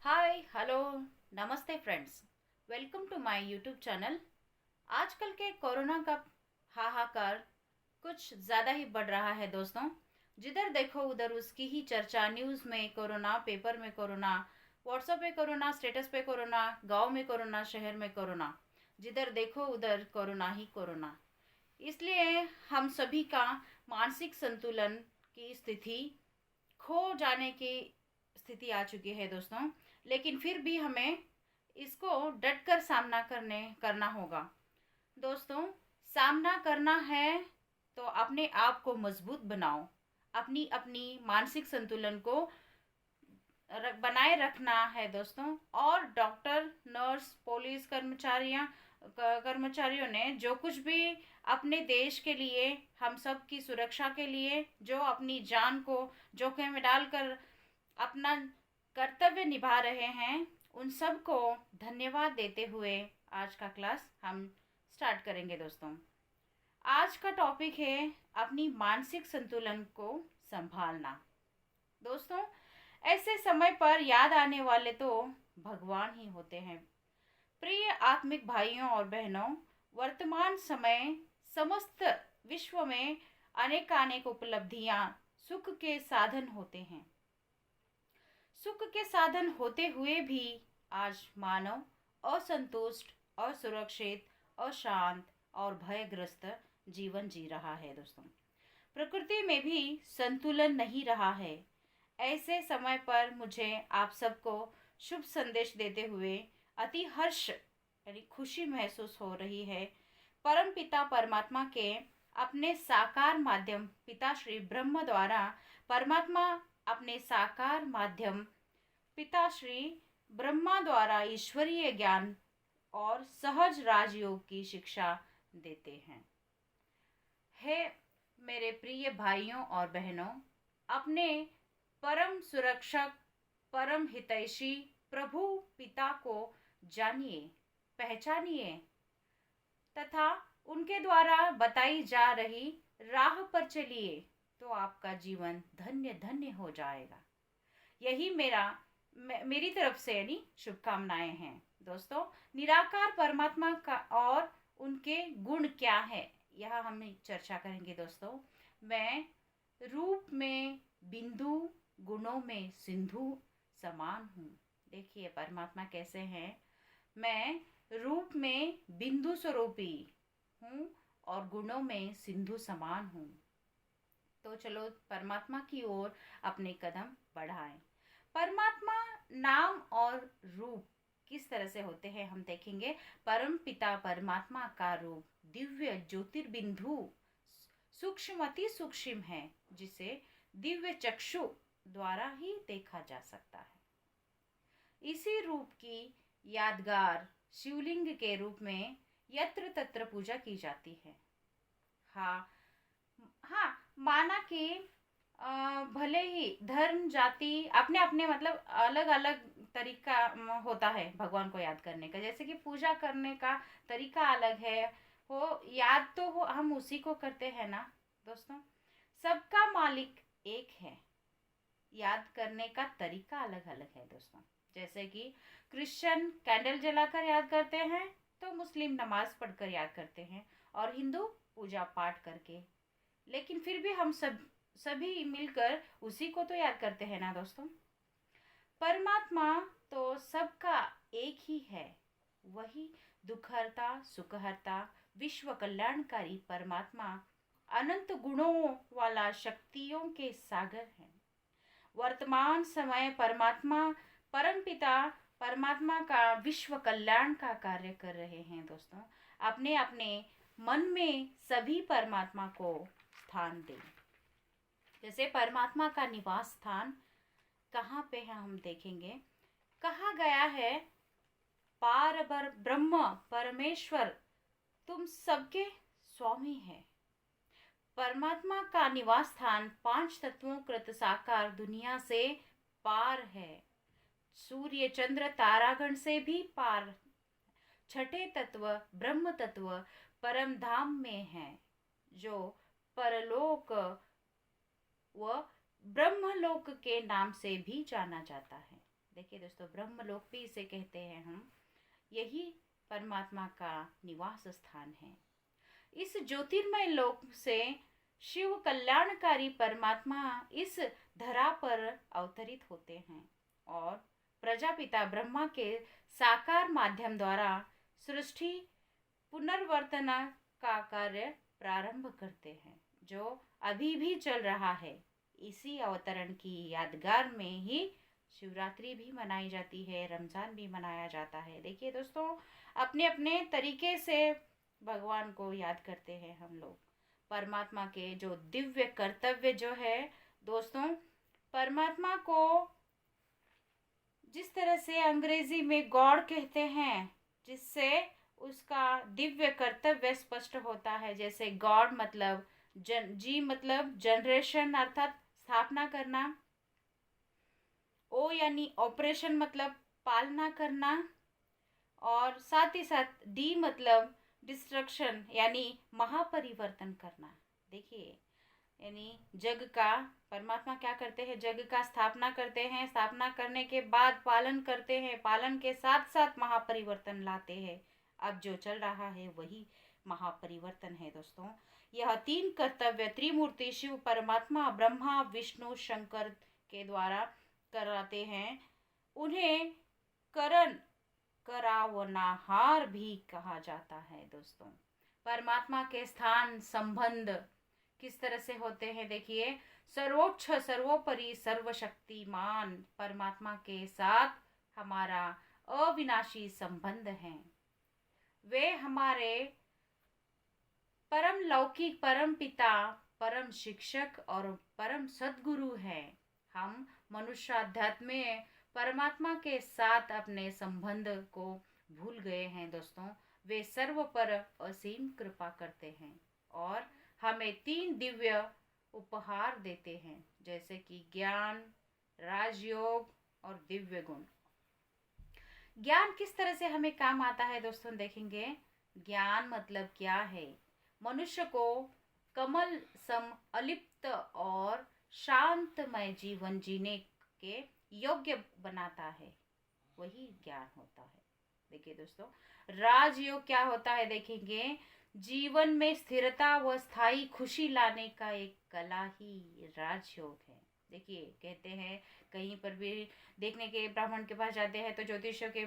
हाय hello नमस्ते friends. Welcome to my YouTube channel. आजकल के कोरोना का हाहाकार कुछ ज़्यादा ही बढ़ रहा है दोस्तों। जिधर देखो उधर उसकी ही चर्चा, न्यूज़ में कोरोना, पेपर में कोरोना, व्हाट्सएप पे कोरोना, स्टेटस पे कोरोना, गांव में कोरोना, शहर में कोरोना। जिधर देखो उधर कोरोना ही कोरोना। इसलिए हम सभी का मानसिक संतुलन की स्थिति खो जाने की स्थिति आ चुकी है दोस्तों। लेकिन फिर भी हमें इसको डट कर सामना करना होगा दोस्तों। सामना करना है तो अपने आप को मजबूत बनाओ। अपनी अपनी मानसिक संतुलन को बनाए रखना है दोस्तों। और डॉक्टर, नर्स, पुलिस कर्मचारियों ने जो कुछ भी अपने देश के लिए, हम सब की सुरक्षा के लिए जो अपनी जान को जोखिम में डालकर अपना कर्तव्य निभा रहे हैं, उन सब को धन्यवाद देते हुए आज का क्लास हम स्टार्ट करेंगे दोस्तों। आज का टॉपिक है अपनी मानसिक संतुलन को संभालना। दोस्तों, ऐसे समय पर याद आने वाले तो भगवान ही होते हैं। प्रिय आत्मिक भाइयों और बहनों, वर्तमान समय समस्त विश्व में अनेकानेक उपलब्धियां सुख के साधन होते हैं। सुख के साधन होते हुए भी आज मानव असंतुष्ट, असुरक्षित, अशांत और भयग्रस्त जीवन जी रहा है दोस्तों। प्रकृति में भी संतुलन नहीं रहा है। ऐसे समय पर मुझे आप सबको शुभ संदेश देते हुए अति हर्ष यानी खुशी महसूस हो रही है। परम पिता परमात्मा के अपने साकार माध्यम पिता श्री ब्रह्म द्वारा परमात्मा अपने साकार माध्यम पिता श्री ब्रह्मा द्वारा ईश्वरीय ज्ञान और सहज राजयोग की शिक्षा देते हैं। हे मेरे प्रिय भाइयों और बहनों, अपने परम सुरक्षक, परम हितैषी प्रभु पिता को जानिए, पहचानिए तथा उनके द्वारा बताई जा रही राह पर चलिए तो आपका जीवन धन्य धन्य हो जाएगा। यही मेरी तरफ से यानी शुभकामनाएं हैं दोस्तों। निराकार परमात्मा का और उनके गुण क्या है, यह हम चर्चा करेंगे दोस्तों। मैं रूप में बिंदु, गुणों में सिंधु समान हूँ। देखिए परमात्मा कैसे हैं। मैं रूप में बिंदु स्वरूपी हूँ और गुणों में सिंधु समान हूँ। तो चलो परमात्मा की ओर अपने कदम बढ़ाएं। परमात्मा नाम और रूप किस तरह से होते हैं हम देखेंगे। परम पिता परमात्मा का रूप दिव्य ज्योतिर्बिंदु सूक्ष्म, अति सूक्ष्म है, जिसे दिव्य चक्षु द्वारा ही देखा जा सकता है। इसी रूप की यादगार शिवलिंग के रूप में यत्र तत्र पूजा की जाती है। हाँ हाँ, माना कि भले ही धर्म जाति अपने अपने मतलब अलग अलग तरीका होता है भगवान को याद करने का। जैसे कि पूजा करने का तरीका अलग है, हो याद तो हो हम उसी को करते हैं ना दोस्तों। सबका मालिक एक है, याद करने का तरीका अलग अलग है दोस्तों। जैसे कि क्रिश्चियन कैंडल जलाकर याद करते हैं, तो मुस्लिम नमाज पढ़कर याद करते हैं, और हिंदू पूजा पाठ करके। लेकिन फिर भी हम सभी मिलकर उसी को तो याद करते हैं ना दोस्तों। परमात्मा तो सबका एक ही है। वही दुखहर्ता, सुखहर्ता, विश्व कल्याणकारी परमात्मा अनंत गुणों वाला शक्तियों के सागर है। वर्तमान समय परमात्मा परमपिता परमात्मा का विश्व कल्याण का कार्य कर रहे हैं दोस्तों। अपने अपने मन में सभी परमात्मा को स्थान दें। जैसे परमात्मा का निवास स्थान कहाँ पे है हम देखेंगे। कहा गया है पार ब्रह्म परमेश्वर तुम सबके स्वामी है। परमात्मा का निवास स्थान पांच तत्वों कृत साकार दुनिया से पार है। सूर्य चंद्र तारागण से भी पार। छठे तत्व ब्रह्म तत्व परम धाम में है, जो परलोक व ब्रह्मलोक के नाम से भी जाना जाता है। देखिए दोस्तों, ब्रह्मलोक भी इसे कहते हैं हम। यही परमात्मा का निवास स्थान है। इस ज्योतिर्मय लोक से शिव कल्याणकारी परमात्मा इस धरा पर अवतरित होते हैं और प्रजापिता ब्रह्मा के साकार माध्यम द्वारा सृष्टि पुनर्वर्तन का कार्य प्रारंभ करते हैं, जो अभी भी चल रहा है। इसी अवतरण की यादगार में ही शिवरात्रि भी मनाई जाती है, रमजान भी मनाया जाता है। देखिए दोस्तों, अपने अपने तरीके से भगवान को याद करते हैं हम लोग। परमात्मा के जो दिव्य कर्तव्य जो है दोस्तों, परमात्मा को जिस तरह से अंग्रेजी में गॉड कहते हैं, जिससे उसका दिव्य कर्तव्य स्पष्ट होता है। जैसे गॉड मतलब जी मतलब जनरेशन अर्थात स्थापना करना, ओ यानी ऑपरेशन मतलब पालना करना, और साथ ही साथ डी मतलब डिस्ट्रक्शन यानी महापरिवर्तन करना। देखिए, यानी जग का परमात्मा क्या करते हैं, जग का स्थापना करते हैं, स्थापना करने के बाद पालन करते हैं, पालन के साथ साथ महापरिवर्तन लाते हैं। अब जो चल रहा है वही महापरिवर्तन है दोस्तों। यह तीन कर्तव्य त्रिमूर्ति शिव परमात्मा ब्रह्मा विष्णु शंकर के द्वारा कराते हैं। उन्हें करण करावनाहार भी कहा जाता है दोस्तों। परमात्मा के स्थान संबंध किस तरह से होते हैं, देखिए, सर्वोच्च सर्वोपरि सर्वशक्तिमान परमात्मा के साथ हमारा अविनाशी संबंध है। वे हमारे परम लौकिक परम पिता, परम शिक्षक और परम सद्गुरु हैं। हम मनुष्याध्यात्म में परमात्मा के साथ अपने संबंध को भूल गए हैं दोस्तों। वे सर्व पर असीम कृपा करते हैं और हमें तीन दिव्य उपहार देते हैं, जैसे कि ज्ञान, राजयोग और दिव्य गुण। ज्ञान किस तरह से हमें काम आता है दोस्तों, देखेंगे। ज्ञान मतलब क्या है, मनुष्य को कमल सम अलिप्त और शांतमय जीवन जीने के योग्य बनाता है, वही ज्ञान होता है। देखिए दोस्तों, राजयोग क्या होता है, देखेंगे। जीवन में स्थिरता व स्थायी खुशी लाने का एक कला ही राजयोग है। देखिए, कहते हैं कहीं पर भी देखने के ब्राह्मण के पास जाते हैं तो ज्योतिषियों के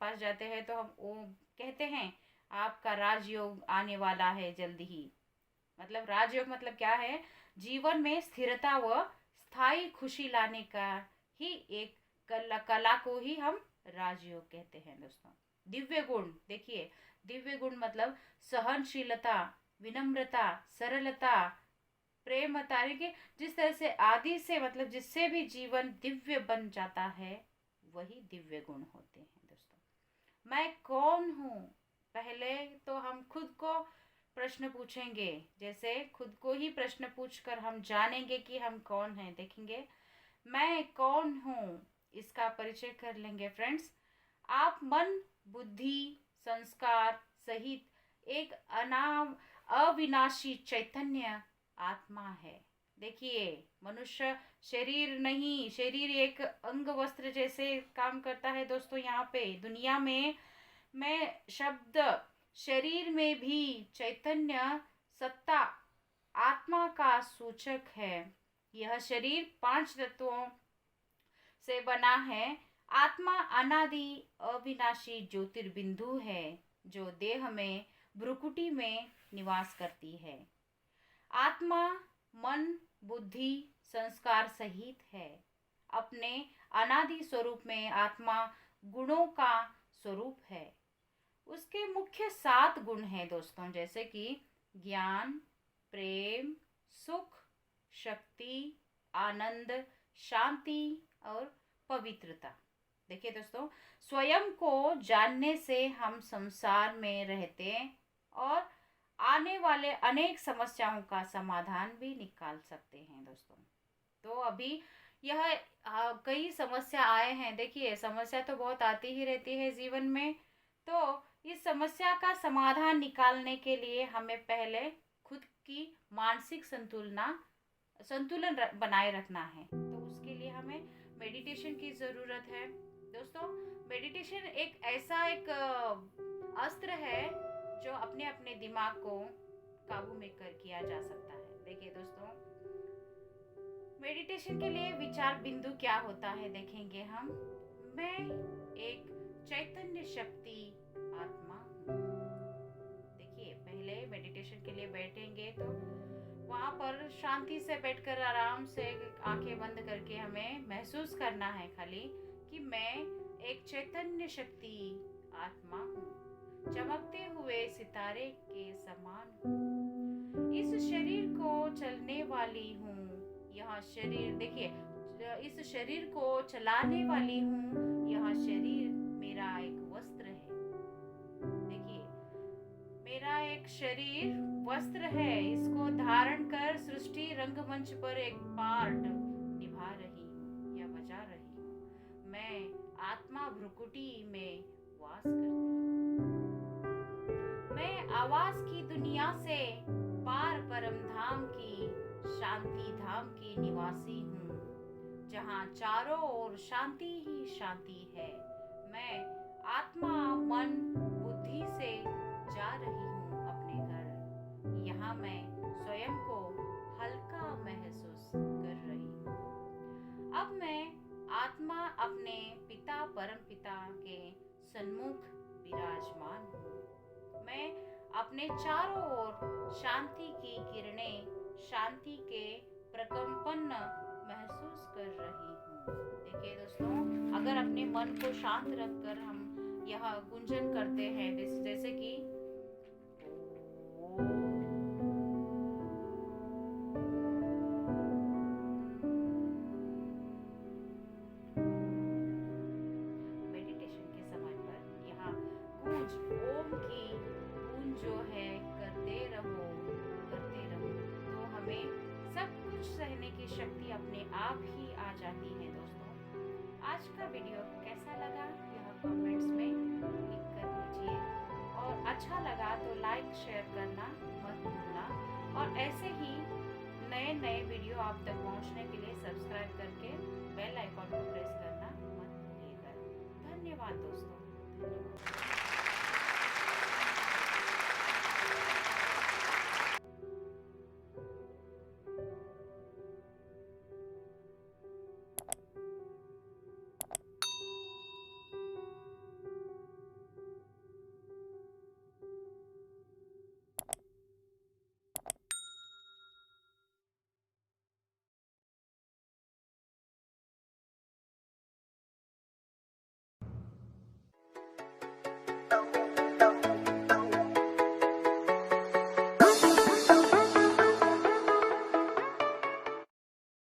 पास जाते हैं तो हम वो कहते हैं आपका राजयोग आने वाला है जल्दी ही। मतलब राजयोग मतलब क्या है, जीवन में स्थिरता व स्थायी खुशी लाने का ही एक कला को ही हम राजयोग कहते हैं दोस्तों। दिव्य गुण, देखिए, दिव्य गुण मतलब सहनशीलता, विनम्रता, सरलता, प्रेमता। देखिए, जिस तरह से आदि से मतलब जिससे भी जीवन दिव्य बन जाता है वही दिव्य गुण होते हैं दोस्तों। मैं कौन हूँ, पहले तो हम खुद को प्रश्न पूछेंगे। जैसे खुद को ही प्रश्न पूछकर हम जानेंगे कि हम कौन हैं। देखेंगे, मैं कौन हूँ, इसका परिचय कर लेंगे फ्रेंड्स। आप मन, बुद्धि, संस्कार सहित एक अविनाशी चैतन्य आत्मा है। देखिए, मनुष्य शरीर नहीं, शरीर एक अंग वस्त्र जैसे काम करता है दोस्तों। यहाँ पे दुनिया में मैं शब्द शरीर में भी चैतन्य सत्ता आत्मा का सूचक है। यह शरीर 5 तत्वों से बना है। आत्मा अनादि अविनाशी ज्योतिर्बिंदु है जो देह में भ्रुकुटी में निवास करती है। आत्मा मन, बुद्धि, संस्कार सहित है। अपने अनादि स्वरूप में आत्मा गुणों का स्वरूप है। उसके मुख्य 7 गुण हैं दोस्तों, जैसे कि ज्ञान, प्रेम, सुख, शक्ति, आनंद, शांति और पवित्रता। देखिए दोस्तों, स्वयं को जानने से हम संसार में रहते और आने वाले अनेक समस्याओं का समाधान भी निकाल सकते हैं दोस्तों। तो अभी यह कई समस्या आए हैं। देखिए, समस्या तो बहुत आती ही रहती है जीवन में। तो इस समस्या का समाधान निकालने के लिए हमें पहले खुद की मानसिक संतुलन बनाए रखना है। तो उसके लिए हमें मेडिटेशन की ज़रूरत है। दोस्तों, मेडिटेशन एक ऐसा एक अस्त्र है जो अपने अपने दिमाग को काबू में कर किया जा सकता है। देखिए दोस्तों, मेडिटेशन के लिए विचार बिंदु क्या होता है देखेंगे हम। मैं एक चैतन्य शक्ति आत्मा हूँ। देखिए, पहले मेडिटेशन के लिए बैठेंगे तो वहाँ पर शांति से बैठकर आराम से आंखें बंद करके हमें महसूस करना है खाली कि मैं एक चैतन्य शक्ति आत्मा हूँ, चमकते हुए सितारे के समान हूँ, इस शरीर को चलने वाली हूँ। यह शरीर, देखिए, इस शरीर को चलाने वाली हूँ। यह शरीर मेरा एक वस्त्र है। देखिए, मेरा एक शरीर वस्त्र है, इसको धारण कर सृष्टि रंगमंच पर एक पार्ट निभा रही हूँ या बजा रही हूँ। मैं आत्मा भ्रुकुटी में वास करती हूँ। मैं आवाज की दुनिया से पार परम धाम की शांति धाम की निवासी हूँ, जहाँ चारों ओर शांति ही शांति है। मैं आत्मा मन बुद्धि से जा रही हूँ अपने घर। यहाँ मैं स्वयं को हल्का महसूस कर रही हूँ। अब मैं आत्मा अपने पिता परम पिता के सन्मुख विराजमान हूँ। मैं अपने चारों ओर शांति की किरणें, शांति के प्रकंपन महसूस कर रही हूँ। देखिए दोस्तों, अगर अपने मन को शांत रखकर हम यह गुंजन करते हैं, जैसे कि मेडिटेशन के समय पर यहाँ गूंज, ओम की गूंज जो है करते रहो, तो हमें सब कुछ सहने की शक्ति अपने आप ही आ जाती है। दोस्तों, आज का वीडियो कैसा लगा यह कमेंट्स में लिख कर दीजिए, और अच्छा लगा तो लाइक शेयर करना मत भूलना, और ऐसे ही नए नए वीडियो आप तक पहुंचने के लिए सब्सक्राइब करके बेल आइकॉन को प्रेस करना मत भूलिएगा। धन्यवाद दोस्तों, धन्यवाद।